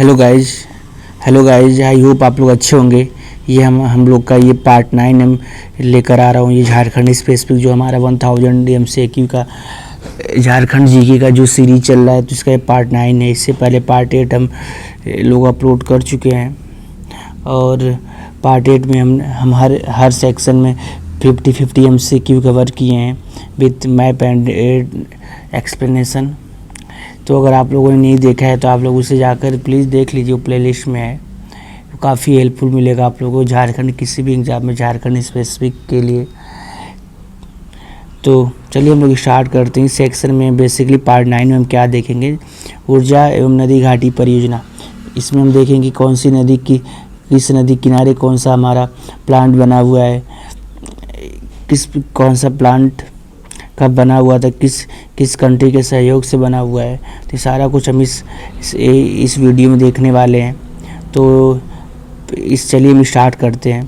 Hello guys I hope आप लोग अच्छे होंगे। ये हम लोग का ये पार्ट 9 हम लेकर आ रहा हूँ। ये झारखंड स्पेसिफिक जो हमारा 1000 MCQ का झारखंड जीके का जो सीरीज चल रहा है, तो इसका ये पार्ट 9 है। इससे पहले पार्ट 8 हम लोग अपलोड कर चुके हैं और पार्ट 8 में हम हर सेक्शन में 50-50 MCQ कवर किए हैं विथ मैप एंड एक्सप्लेनेशन। तो अगर आप लोगों ने नहीं देखा है तो आप लोग उसे जाकर प्लीज़ देख लीजिए, वो प्लेलिस्ट में है। तो काफ़ी हेल्पफुल मिलेगा आप लोगों को झारखंड किसी भी एग्ज़ाम में, झारखंड स्पेसिफिक के लिए। तो चलिए हम लोग स्टार्ट करते हैं। सेक्शन में बेसिकली पार्ट 9 में हम क्या देखेंगे, ऊर्जा एवं नदी घाटी परियोजना। इसमें हम देखेंगे कौन सी नदी की, किस नदी किनारे कौन सा हमारा प्लांट बना हुआ है, कौन सा प्लांट कब बना हुआ था, किस कंट्री के सहयोग से बना हुआ है। तो सारा कुछ हम इस वीडियो में देखने वाले हैं। तो चलिए हम स्टार्ट करते हैं।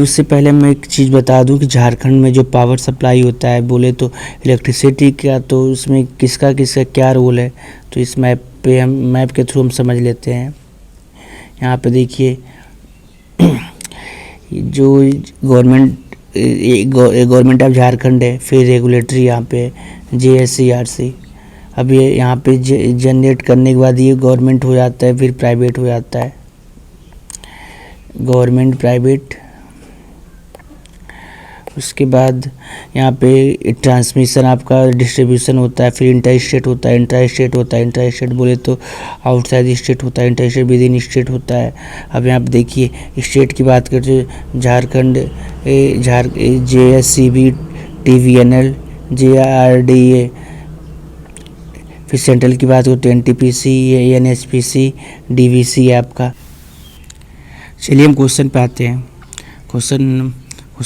उससे पहले मैं एक चीज़ बता दूं कि झारखंड में जो पावर सप्लाई होता है, बोले तो इलेक्ट्रिसिटी का, तो उसमें किसका क्या रोल है, तो इस मैप के थ्रू हम समझ लेते हैं। यहाँ पे देखिए जो गवर्नमेंट ऑफ झारखंड है, फिर रेगुलेटरी यहाँ पे JSCRC। अब ये यहाँ पे जनरेट करने के बाद ये गवर्नमेंट हो जाता है, फिर प्राइवेट हो जाता है, गवर्नमेंट प्राइवेट। उसके बाद यहाँ पे ट्रांसमिशन आपका डिस्ट्रीब्यूशन होता है, फिर इंटर स्टेट होता है, इंटर स्टेट बोले तो आउटसाइड स्टेट होता है, inter state with in state होता है। अब यहाँ पे देखिए स्टेट की बात करते हैं, झारखंड JSCB, TVNL, JRDA। फिर सेंट्रल की बात करते हैं NTPC, NHPC, DVC है आपका। चलिए हम क्वेश्चन पे आते हैं। क्वेश्चन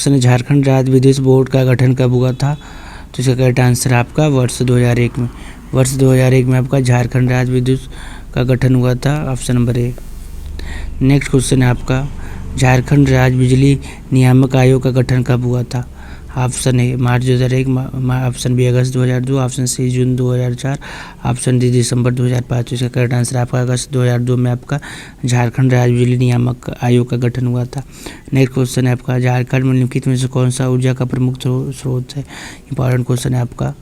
है झारखंड राज्य विद्युत बोर्ड का गठन कब हुआ था, तो इसका करेक्ट आंसर आपका वर्ष 2001 में। वर्ष 2001 में आपका झारखंड राज्य विद्युत का गठन हुआ था, option number A. Next question है आपका झारखंड राज्य बिजली नियामक आयोग का गठन कब हुआ था, ऑप्शन ए मार्च 2001, ऑप्शन बी अगस्त 2002, ऑप्शन सी जून 2004, ऑप्शन डी दिसंबर 2005। इसका करेक्ट आंसर आपका अगस्त 2002 में आपका झारखंड राज्य बिजली नियामक आयोग का गठन हुआ था। नेक्स्ट क्वेश्चन है आपका झारखंड में निम्नलिखित में से कौन सा ऊर्जा का प्रमुख स्रोत है, इंपॉर्टेंट क्वेश्चन है आपका।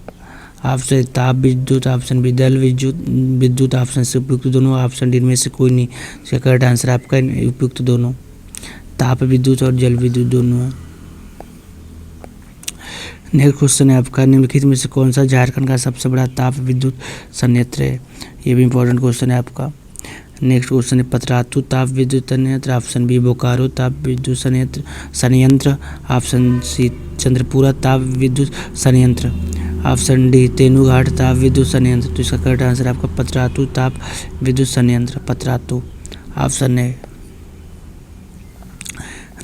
ऑप्शन ताप विद्युत, ऑप्शन बी जल विद्युत, ऑप्शन सी उपयुक्त दोनों, ऑप्शन डी में से कोई नहीं। इसका करेक्ट आंसर आपका उपयुक्त दोनों, ताप विद्युत और जल विद्युत दोनों है। नेक्स्ट क्वेश्चन है आपका निम्नलिखित में से कौन सा झारखंड का सबसे बड़ा ताप विद्युत संयंत्र है, ये भी इंपॉर्टेंट क्वेश्चन है आपका। नेक्स्ट क्वेश्चन है पतरातू ताप विद्युत संयंत्र, ऑप्शन बी बोकारो ताप विद्युत संयंत्र, ऑप्शन सी चंद्रपुरा ताप विद्युत संयंत्र, ऑप्शन डी तेनुघाट ताप विद्युत संयंत्र। तो इसका करेक्ट आंसर आपका पतरातू ताप विद्युत संयंत्र, पतरातू, ऑप्शन है।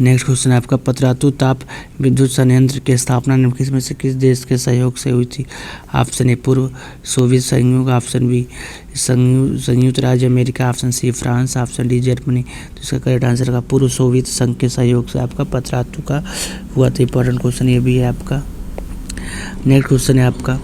नेक्स्ट क्वेश्चन है आपका पतरातू ताप विद्युत संयंत्र की स्थापना निम्नलिखित में से किस देश के सहयोग से हुई थी, ऑप्शन ए पूर्व सोवियत संघ, ऑप्शन बी संयुक्त राज्य अमेरिका, option C France, option D जर्मनी। तो इसका करेक्ट आंसर का पूर्व सोवियत संघ के सहयोग से आपका पतरातू का हुआ था। इंपॉर्टेंट क्वेश्चन ये भी है आपका। नेक्स्ट क्वेश्चन है आपका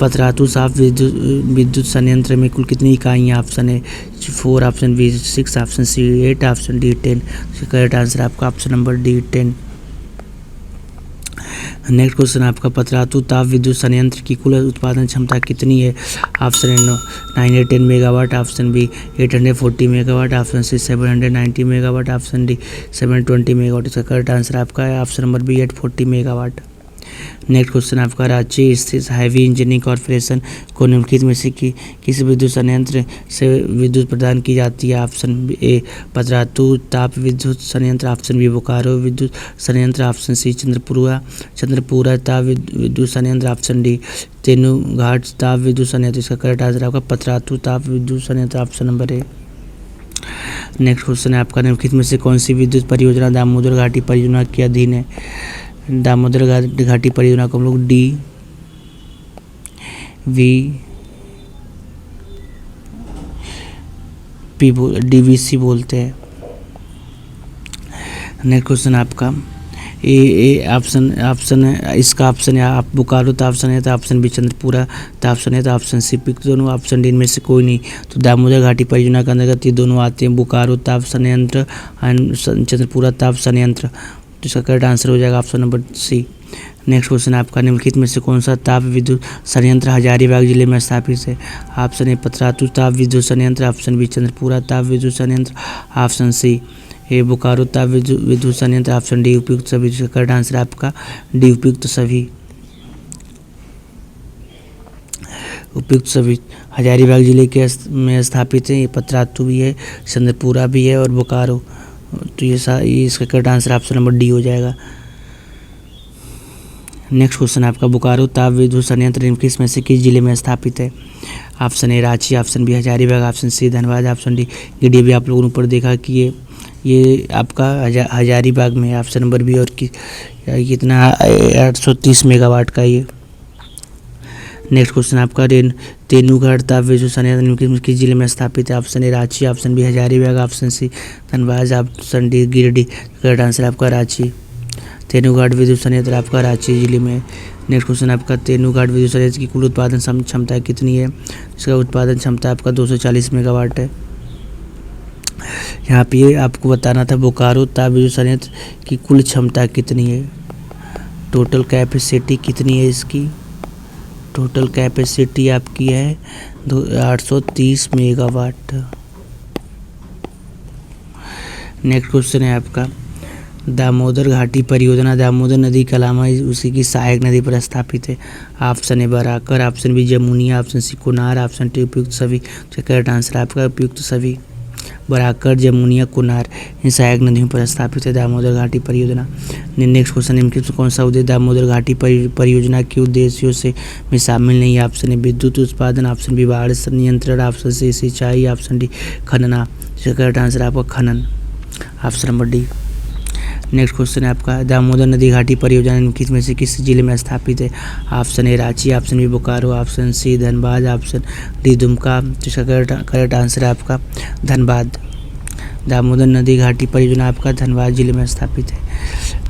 पतरातू ताप विद्युत संयंत्र में कुल कितनी इकाइयाँ, ऑप्शन है 4, option B 6, option C 8, option D 10। Correct answer आपका option number D 10। Next question आपका पतरातू ताप विद्युत संयंत्र की कुल उत्पादन क्षमता कितनी है, ऑप्शन है 910 megawatt, option B 840 megawatt, option C 790 megawatt, option D 720 megawatt. इसका करेक्ट आंसर आपका है option number B 840 megawatt. Next question आपका रांची स्थित हैवी इंजीनियरिंग कॉर्पोरेशन को निम्नलिखित में से किस विद्युत संयंत्र से विद्युत प्रदान की जाती है, ऑप्शन ए पतरातू ताप विद्युत संयंत्र, ऑप्शन बी बोकारो विद्युत संयंत्र, ऑप्शन सी चंद्रपुरा ताप विद्युत संयंत्र, ऑप्शन डी तेनुघाट ताप विद्युत संयंत्र। इसका करेक्ट आंसर आपका पतरातू ताप विद्युत संयंत्र, option number A. Next question है आपका निम्नलिखित में से कौन सी विद्युत परियोजना दामोदर घाटी परियोजना के अधीन है, दामोदर घाटी परियोजना को हम लोग DVC बोलते हैं। नेक्स्ट क्वेश्चन आपका ए ऑप्शन ऑप्शन है, इसका ऑप्शन है आप बोकारो, तो ऑप्शन है, तो ऑप्शन बी चंद्रपुरा, तो ऑप्शन है, तो ऑप्शन सी पिक दोनों, ऑप्शन डी इनमें से कोई नहीं। तो दामोदर घाटी परियोजना के अंतर्गत ये दोनों आते हैं, बोकारो ताप संयंत्र एंड चंद्रपुरा ताप संयंत्र। तो इसका करेक्ट आंसर हो जाएगा option number C. Next question आपका, निम्नलिखित में से कौन सा ताप विद्युत संयंत्र हजारीबाग जिले में स्थापित है? ऑप्शन ए पतरातू ताप विद्युत संयंत्र, ऑप्शन बी चंद्रपुरा ताप विद्युत संयंत्र, ऑप्शन सी ए बोकारो ताप विद्युत संयंत्र, ऑप्शन डी उपयुक्त सभी। करेक्ट आंसर आपका डी उपयुक्त सभी। उपयुक्त सभी हजारीबाग जिले के में स्थापित है। ये पतरातू भी है, चंद्रपुरा भी है और बोकारो। तो ये इसका correct answer option number D हो जाएगा। नेक्स्ट क्वेश्चन आपका, बोकारो ताप विद्युत संयंत्र निम्नलिखित में से किस जिले में स्थापित है? Option A Ranchi, option B Hazaribagh, option C Dhanbad, option D Giridih. भी आप लोगों ने ऊपर देखा कि ये आपका हजारीबाग में है। Option number B. और कितना 830 मेगावाट का ये। नेक्स्ट क्वेश्चन आपका, तेनूगढ़ ताप विद्युत संयंत्र निम्नलिखित किस जिले में स्थापित है? Option A Ranchi, option B Hazaribagh, option C Dhanbad, option D Giridih. Correct answer आपका रांची। तेनूघाट विद्युत संयंत्र आपका रांची जिले में। नेक्स्ट क्वेश्चन आपका, तेनूघाट विद्युत संयंत्र की कुल उत्पादन क्षमता कितनी है? इसका उत्पादन क्षमता आपका 240 मेगावाट है। यहाँ पे आपको बताना था बोकारो ताप विद्युत संयंत्र की कुल क्षमता कितनी है, टोटल कैपेसिटी कितनी है इसकी। टोटल कैपेसिटी आपकी है 830 मेगावाट। नेक्स्ट क्वेश्चन है आपका, दामोदर घाटी परियोजना दामोदर नदी के अलावा उसी की सहायक नदी पर स्थापित है। Option A Barakar, option B Jamunia, option C Kunar, option D उपयुक्त सभी। तो करेक्ट आंसर आपका उपयुक्त सभी। बराकर, जमुनिया, कुनार इन सहायक नदियों पर स्थापित है दामोदर घाटी परियोजना। नेक्स्ट क्वेश्चन, निम्नलिखित कौन सा उद्देश्य दामोदर घाटी परियोजना के उद्देश्यों से में शामिल नहीं है? ऑप्शन ए विद्युत उत्पादन, ऑप्शन बी बाढ़ नियंत्रण, ऑप्शन सी सिंचाई, ऑप्शन डी खनना। करेक्ट आंसर आपका खनन, option number D. Next question है आपका, दामोदर नदी घाटी परियोजना निम्नलिखित में से किस जिले में स्थापित है? Option A Ranchi, option B Bokaro, option C Dhanbad, option D Dumka. तो इसका करेक्ट आंसर है आपका धनबाद। दामोदर नदी घाटी परियोजना आपका धनबाद जिले में स्थापित है।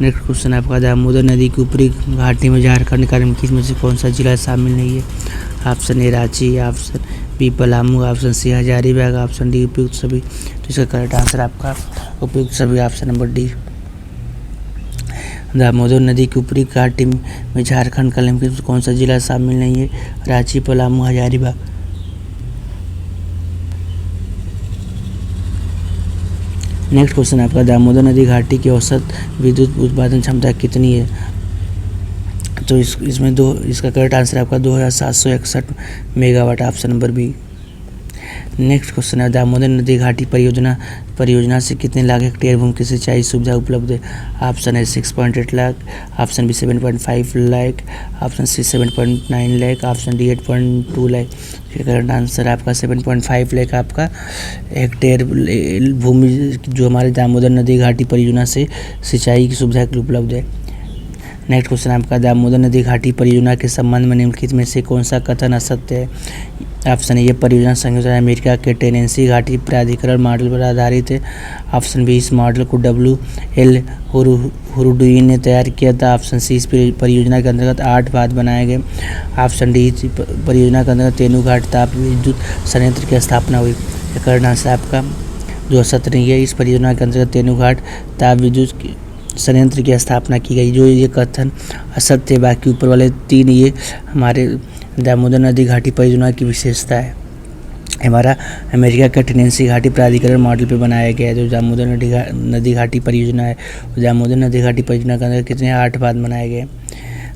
नेक्स्ट क्वेश्चन आपका, दामोदर नदी की ऊपरी घाटी में झारखंड का निम्नलिखित में से कौन सा जिला शामिल नहीं है? Option A Ranchi, option B Palamu, option C Hazaribagh, option D उपयुक्त सभी। तो इसका करेक्ट आंसर आपका उपयुक्त सभी, ऑप्शन नंबर डी। दामोदर नदी की ऊपरी घाटी में झारखंड का निम्नलिखित कौन सा जिला शामिल नहीं है? रांची, पलामू, हजारीबाग। नेक्स्ट क्वेश्चन आपका, दामोदर नदी घाटी की औसत विद्युत उत्पादन क्षमता कितनी है? तो इसमें इसका करेक्ट आंसर आपका 2761 megawatt, option number B. Next question है, दामोदर नदी घाटी परियोजना से कितने लाख हेक्टेयर भूमि की सिंचाई सुविधा उपलब्ध है? ऑप्शन है 6.8 lakh, option B 7.5 lakh, option C 7.9 lakh, option D 8.2 lakh. Correct answer आपका 7.5 लाख आपका हेक्टेयर भूमि जो हमारे दामोदर नदी घाटी परियोजना से सिंचाई की सुविधा के लिए उपलब्ध है। नेक्स्ट क्वेश्चन आपका, दामोदर नदी घाटी परियोजना के संबंध में निम्नलिखित में से कौन सा कथन असत्य है? ऑप्शन ए ये परियोजना संयुक्त अमेरिका के टेनेंसी घाटी प्राधिकरण मॉडल पर आधारित है, ऑप्शन बी इस मॉडल को WL हुरुडुइन ने तैयार किया था, ऑप्शन सी इस परियोजना के अंतर्गत 8 बांध बनाए गए, ऑप्शन डी परियोजना के अंतर्गत तेनूघाट ताप विद्युत संयंत्र की स्थापना हुई। करेक्ट आंसर आपका जो असत्य नहीं है, इस परियोजना के अंतर्गत तेनूघाट ताप विद्युत संयंत्र की स्थापना की गई। जो ये कथन असत्य है, बाकी ऊपर वाले 3 ये हमारे दामोदर नदी घाटी परियोजना की विशेषता है। हमारा अमेरिका का टेनेंसी घाटी प्राधिकरण मॉडल पे बनाया गया है जो दामोदर नदी घाटी परियोजना है। दामोदर नदी घाटी परियोजना के अंदर कितने 8 बांध बनाए गए।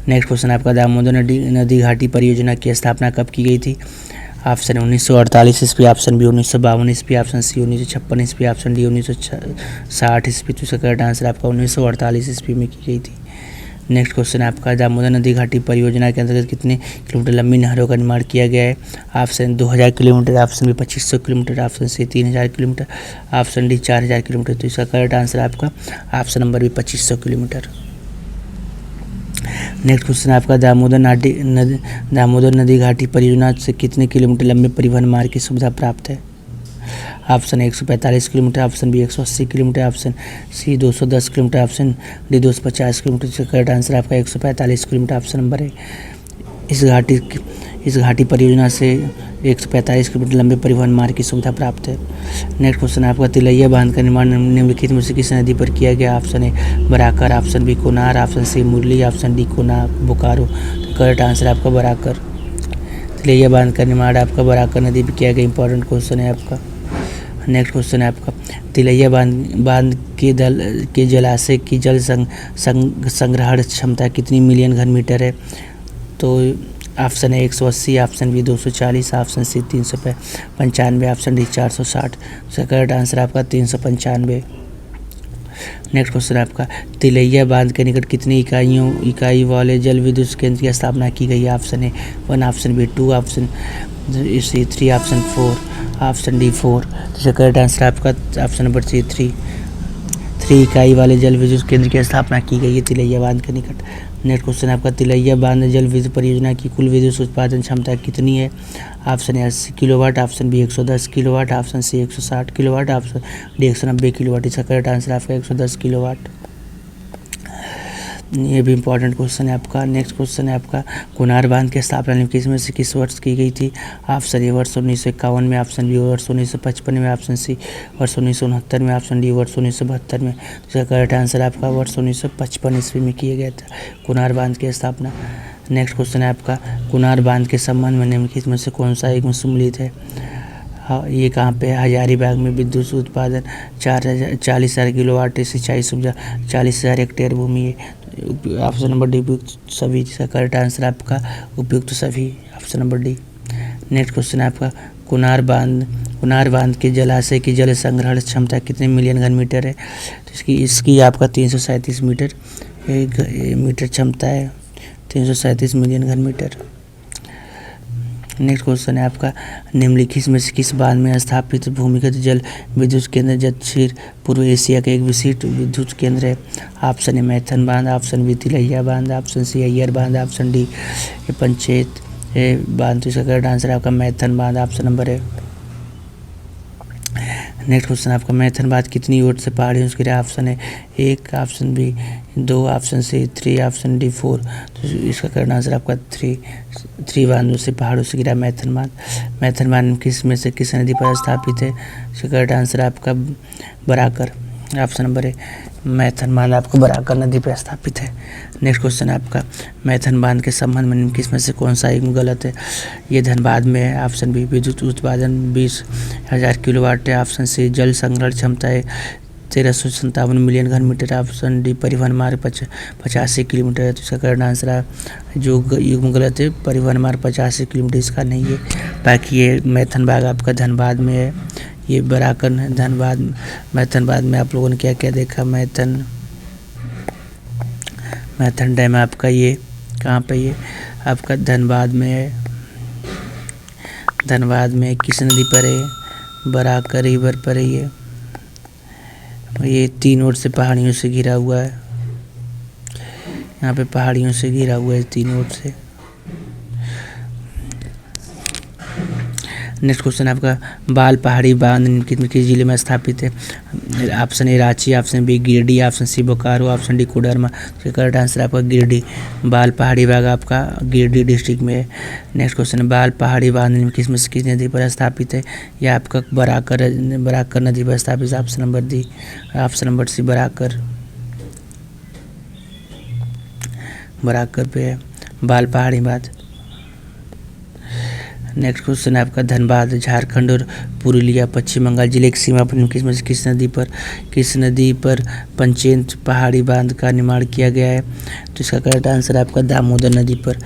नेक्स्ट क्वेश्चन आपका, दामोदर नदी घाटी परियोजना की स्थापना कब की गई थी? ऑप्शन 1948 ईस्वी, ऑप्शन बी 1952 ईस्वी, ऑप्शन सी 1956 ईस्वी, ऑप्शन डी 1960 ईस्वी। तो इसका करेक्ट आंसर आपका 1948 ईस्वी में की गई थी। नेक्स्ट क्वेश्चन आपका, दामोदर नदी घाटी परियोजना के अंतर्गत कितने किलोमीटर लंबी नहरों का निर्माण किया गया है? Option 2000 kilometre, option B 2500 kilometre, option C 3000 kilometre, option D 4000 kilometre. तो इसका करेक्ट आंसर आपका option number B 2500 kilometre. Next question आपका, दामोदर नदी घाटी परियोजना से कितने किलोमीटर लंबे परिवहन मार्ग की सुविधा प्राप्त है? Option A 145 kilometre, option B 180 kilometre, option C 210 kilometre, option D 250 kilometre. Correct answer आपका 145 किलोमीटर ऑप्शन नंबर है। इस घाटी परियोजना से 145 किलोमीटर लंबे परिवहन मार्ग की सुविधा प्राप्त है। नेक्स्ट क्वेश्चन है आपका, तिलैया बांध का निर्माण निम्नलिखित में से किस नदी पर किया गया? Option A Barakar, option B Konar, option C Murli, option D Kona Bokaro. तो करेक्ट आंसर आपका बराकर। तिलैया बांध का निर्माण आपका बराकर नदी पर किया गया। इंपॉर्टेंट क्वेश्चन है आपका। नेक्स्ट क्वेश्चन है आपका, तिलैया बांध के जलाशय की जल संग्रहण क्षमता कितनी मिलियन घन मीटर है? तो ऑप्शन है 180, option B 240, option C 395, option D 460। Correct answer आपका 395। नेक्स्ट क्वेश्चन है आपका, तिलैया बांध के निकट कितनी इकाई वाले जल विद्युत केंद्र की स्थापना की गई है? Option A 1, option B 2, option C 3, option 4, option D 4। तो करेक्ट आंसर आपका ऑप्शन नंबर सी 3 इकाई वाले जल विद्युत केंद्र की स्थापना की गई है तिलैया बांध के निकट। नेक्स्ट क्वेश्चन आपका, तिलैया बांध जल विद्युत परियोजना की कुल विद्युत उत्पादन क्षमता कितनी है? Option A 80 kilowatt, option B 110 kilowatt, option C 160 kilowatt, option D 190 kilowatt. इसका करेक्ट आंसर आपका 110 किलोवाट। ये भी इंपॉर्टेंट क्वेश्चन है आपका। नेक्स्ट क्वेश्चन है आपका, कोनार बांध की स्थापना निम्नलिखित में से किस वर्ष की गई थी? ऑप्शन ए वर्ष 1951 में, ऑप्शन बी वर्ष 1955 में, ऑप्शन सी वर्ष 1969 में, ऑप्शन डी वर्ष 1972 में। इसका करेक्ट आंसर आपका वर्ष 1955 ईस्वी में किया गया था कोनार बांध की स्थापना। नेक्स्ट क्वेश्चन है आपका, कोनार बांध के संबंध में निम्नलिखित में से कौन सा एक सम्मिलित है? हाँ, ये कहाँ पे है? हजारीबाग में विद्युत उत्पादन 40,000 किलोवाट सिंचाई सुविधा 40,000 हेक्टेयर भूमि है। ऑप्शन नंबर डी उपयुक्त सभी। जिसका करेक्ट आंसर आपका उपयुक्त सभी, option number D. Next question है आपका, कोनार बांध के जलाशय की जल संग्रहण क्षमता कितने मिलियन घन मीटर है? तो इसकी आपका 337 मीटर क्षमता है, 337 मिलियन घन मीटर। नेक्स्ट क्वेश्चन है आपका, निम्नलिखित में से किस बांध में स्थापित भूमिगत जल विद्युत केंद्र दक्षिण पूर्व एशिया का एक विशिष्ट विद्युत केंद्र है? ऑप्शन ए मैथन बांध, ऑप्शन बी तिलैया बांध, ऑप्शन सी अय्यर बांध, ऑप्शन डी पंचेत बांध। तो इसका करेक्ट आंसर आपका मैथन बांध, ऑप्शन नंबर है। नेक्स्ट क्वेश्चन आपका, मैथन बांध कितनी ओर से पहाड़ियों से घिरा? ऑप्शन है 1, option B 2, option C 3, option D 4। तो इसका करेक्ट आंसर आपका 3 बांधों से पहाड़ों से घिरा मैथन बांध। मैथन बांध किस में से किस नदी पर स्थापित है? इसका करेक्ट आंसर आपका बराकर, ऑप्शन नंबर है। मैथन बांध आपको बराकर नदी पर स्थापित है। नेक्स्ट क्वेश्चन है आपका, मैथन बांध के संबंध में निम्नलिखित में से कौन सा एक गलत है? ये धनबाद में है। ऑप्शन बी विद्युत उत्पादन 20,000 किलोवाट है, ऑप्शन सी जल संग्रहण क्षमता है 1357 मिलियन घन मीटर, ऑप्शन डी परिवहन मार्ग 85 किलोमीटर है। तो इसका करेक्ट आंसर है जो युग्म गलत है, परिवहन मार्ग 85 किलोमीटर इसका नहीं है। बाकी ये मैथन बाग आपका धनबाद में है, ये बराकर है धनबाद। मैथन में आप लोगों ने क्या क्या देखा? मैथन डैम आपका ये कहाँ पे? ये आपका धनबाद में है। धनबाद में किस नदी पर है? बराकर रिवर पर है ये 3 ओर से पहाड़ियों से घिरा हुआ है। यहाँ पे पहाड़ियों से घिरा हुआ है 3 ओर से। नेक्स्ट क्वेश्चन आपका, बाल पहाड़ी बांध निम्नलिखित किस जिले में स्थापित है? Option A Ranchi, option B Giridih, option C Bokaro, option D Koderma. तो करेक्ट आंसर आपका गिरिडीह। बाल पहाड़ी बाग आपका गिरिडीह डिस्ट्रिक्ट में है। नेक्स्ट क्वेश्चन है, बाल पहाड़ी बांध निम्नलिखित में से किस नदी पर स्थापित है? यह आपका बराकर नदी पर स्थापित है। Option number D, option number C Barakar पे है बाल पहाड़ी बांध। नेक्स्ट क्वेश्चन है आपका, धनबाद झारखंड और पुरुलिया पश्चिम बंगाल जिले की सीमा पर किस नदी पर पंचेत पहाड़ी बांध का निर्माण किया गया है? तो इसका करेक्ट आंसर आपका दामोदर नदी पर।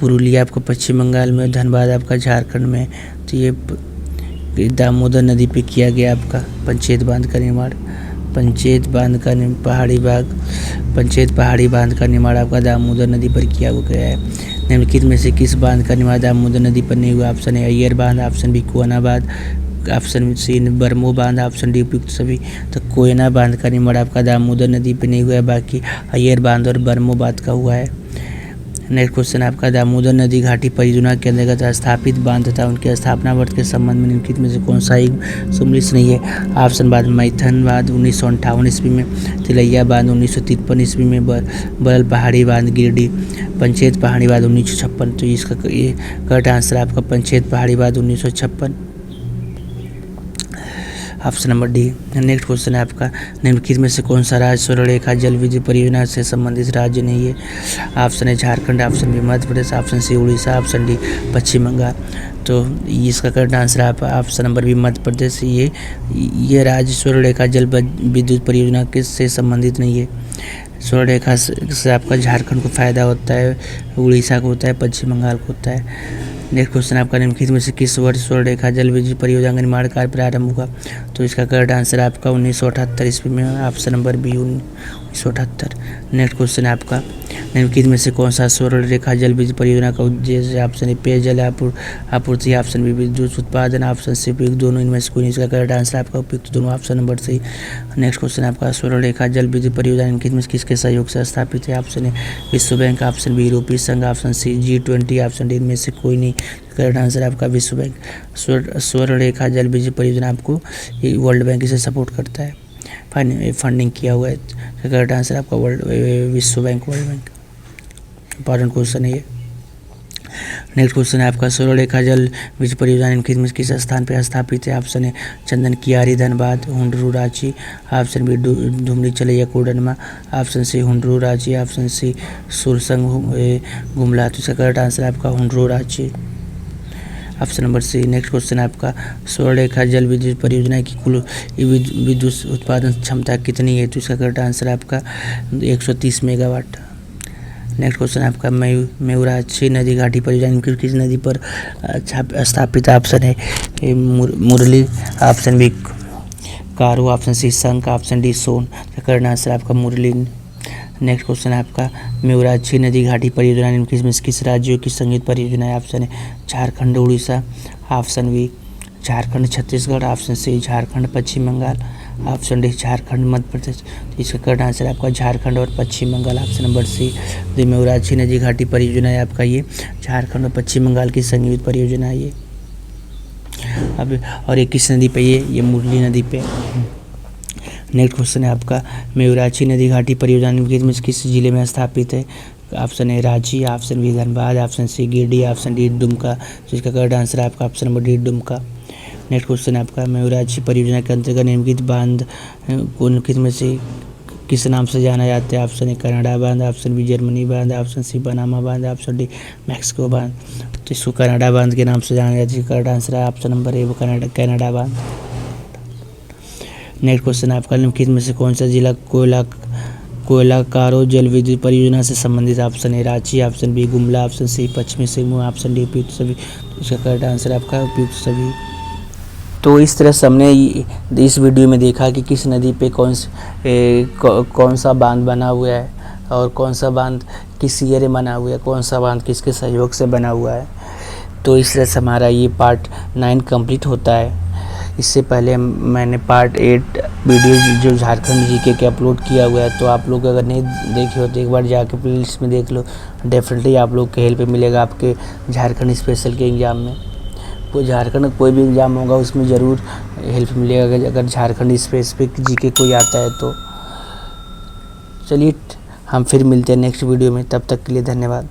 पुरुलिया आपका पश्चिम बंगाल में, धनबाद आपका झारखंड में। तो ये दामोदर नदी पे किया गया आपका पंचेत बांध का निर्माण। पंचेत पहाड़ी बांध का निर्माण आपका दामोदर नदी पर किया गया है। निम्नलिखित में से किस बांध का निर्माण दामोदर नदी पर नहीं हुआ? ऑप्शन ए अय्यर बांध, ऑप्शन बी कोयना बांध, ऑप्शन सी बरमो बांध, ऑप्शन डी उपयुक्त सभी। तो कोयना बांध का निर्माण आपका दामोदर नदी पर नहीं हुआ है, बाकी अय्यर बांध और बरमो बांध का हुआ है। नेक्स्ट क्वेश्चन आपका दामोदर नदी घाटी परियोजना के अंतर्गत स्थापित बांध तथा उनके स्थापना वर्ष के संबंध में निम्नलिखित में से कौन सा एक सुमेलित नहीं है। ऑप्शन बांध मैथन बांध 1958 ईस्वी में, तिलैया बांध 1953 ईस्वी में, बरल पहाड़ी बांध गिरिडीह, पंचेत पहाड़ी बांध 1956। तो इसका ये करेक्ट आंसर आपका पंचेत पहाड़ी बांध 1956, option number D. Next question है आपका निम्नलिखित में से कौन सा राज्य स्वर्णरेखा जल विद्युत परियोजना से संबंधित राज्य नहीं है। ऑप्शन है Jharkhand, option B Madhya Pradesh, option C Orissa, option D Paschim Bangal. तो इसका करेक्ट आंसर आप option number B Madhya Pradesh. ये राज्य स्वर्णरेखा जल विद्युत परियोजना से संबंधित नहीं है। स्वर्णरेखा से आपका झारखंड को फायदा होता है, उड़ीसा को होता है, पश्चिम बंगाल को होता है। नेक्स्ट क्वेश्चन आपका निम्नलिखित में से किस वर्ष स्वर्णरेखा जल विद्युत परियोजना का निर्माण कार्य प्रारंभ हुआ। तो इसका करेक्ट आंसर आपका 1978 ईस्वी में, option number B 1978। Next question है आपका निम्नलिखित में से कौन सा स्वर्णरेखा जल विद्युत परियोजना का उद्देश्य। ऑप्शन ए पेयजल आपूर्ति, ऑप्शन बी विद्युत उत्पादन, ऑप्शन सी उपयुक्त दोनों। इनमें से कोई नहीं। इसका करेक्ट आंसर आपका उपयुक्त दोनों, option number C. Next question आपका स्वर्णरेखा जल विद्युत परियोजना निम्नलिखित में किसके सहयोग से स्थापित है। ऑप्शन ए विश्व बैंक, ऑप्शन बी यूरोपीय संघ, option C G20, option D इनमें से कोई नहीं। करेक्ट आंसर आपका विश्व बैंक। स्वर्णरेखा जल विद्युत परियोजना आपको वर्ल्ड बैंक से सपोर्ट करता है, फंडिंग किया हुआ है। करेक्ट आंसर आपका विश्व bank, world bank. Important question है ये। नेक्स्ट क्वेश्चन है आपका स्वर्णरेखा जल विद्युत परियोजना निम्नलिखित में किस स्थान पर स्थापित है। ऑप्शन है Chandan Kiyari Dhanbad, Hundru Ranchi, option B Dhumri Chalaiya Koderma, option C Hundru Ranchi, option C Sursang Gumla. तो इसका करेक्ट आंसर आपका Hundru Ranchi, option number C. Next question है आपका स्वर्णरेखा जल विद्युत परियोजना की कुल विद्युत उत्पादन क्षमता कितनी है। तो इसका करेक्ट आंसर आपका 130 मेगावाट। नेक्स्ट क्वेश्चन आपका मेउराछी नदी घाटी परियोजना किस नदी पर स्थापित। ऑप्शन है मुरली, ऑप्शन बी कारू, ऑप्शन सी शंख, ऑप्शन डी सोन। करेक्ट आंसर आपका मुरली। नेक्स्ट क्वेश्चन है आपका मेउराछी नदी घाटी परियोजना निम्नलिखित में किस राज्यों की संयुक्त परियोजना है। ऑप्शन है Jharkhand Orissa, option B Jharkhand Chhattisgarh, option C Jharkhand Paschim Bangal, option D Jharkhand Madhya Pradesh. तो इसका करेक्ट आंसर आपका झारखंड और Paschim Bangal, option number C. जो मेउराछी नदी घाटी परियोजना है आपका ये झारखंड और पश्चिम बंगाल की संयुक्त परियोजना है ये। अब और ये किस नदी पे ये मुरली नदी पे। नेक्स्ट क्वेश्चन है आपका मेउराछी नदी घाटी परियोजना निम्नलिखित में किस जिले में स्थापित है। ऑप्शन है Ranchi, option B Dhanbad, option C Giridih, option D Dumka. तो इसका करेक्ट आंसर आपका option number D Dumka. Next question है आपका मेउराछी परियोजना के अंतर्गत निम्नलिखित बांध को निम्नलिखित में से किस नाम से जाना जाता है। ऑप्शन है कनाडा बांध, ऑप्शन बी जर्मनी बांध, ऑप्शन सी पनामा बांध, ऑप्शन डी मैक्सिको बांध। तो इसको कनाडा बांध के नाम से जाना जाता है। करेक्ट आंसर है ऑप्शन नंबर ए कनाडा बांध। नेक्स्ट क्वेश्चन आपका निम्नलिखित में से कौन सा जिला कोयला कारो जल विद्युत परियोजना से संबंधित। ऑप्शन है Ranchi, option B Gumla, option C पश्चिमी सिंहभूम, ऑप्शन डी उपयुक्त सभी। तो इसका करेक्ट आंसर आपका उपयुक्त सभी। तो इस तरह से हमने इस वीडियो में देखा कि किस नदी पे कौन सा बांध बना हुआ है और कौन सा बांध किस ईयर में बना हुआ है, कौन सा बांध किसके सहयोग से बना हुआ है। तो इस तरह से हमारा ये पार्ट 9 कंप्लीट होता है। इससे पहले मैंने पार्ट 8 वीडियो जो झारखंड जीके के अपलोड किया हुआ है, तो आप लोग अगर नहीं देखे हो तो एक बार जाके प्लेलिस्ट में देख लो। डेफिनेटली आप लोग के हेल्प मिलेगा आपके झारखंड स्पेशल के एग्ज़ाम में। कोई झारखंड कोई भी एग्ज़ाम होगा उसमें ज़रूर हेल्प मिलेगा अगर झारखंड स्पेसिफिक जीके कोई आता है तो। चलिए हम फिर मिलते हैं नेक्स्ट वीडियो में, तब तक के लिए धन्यवाद।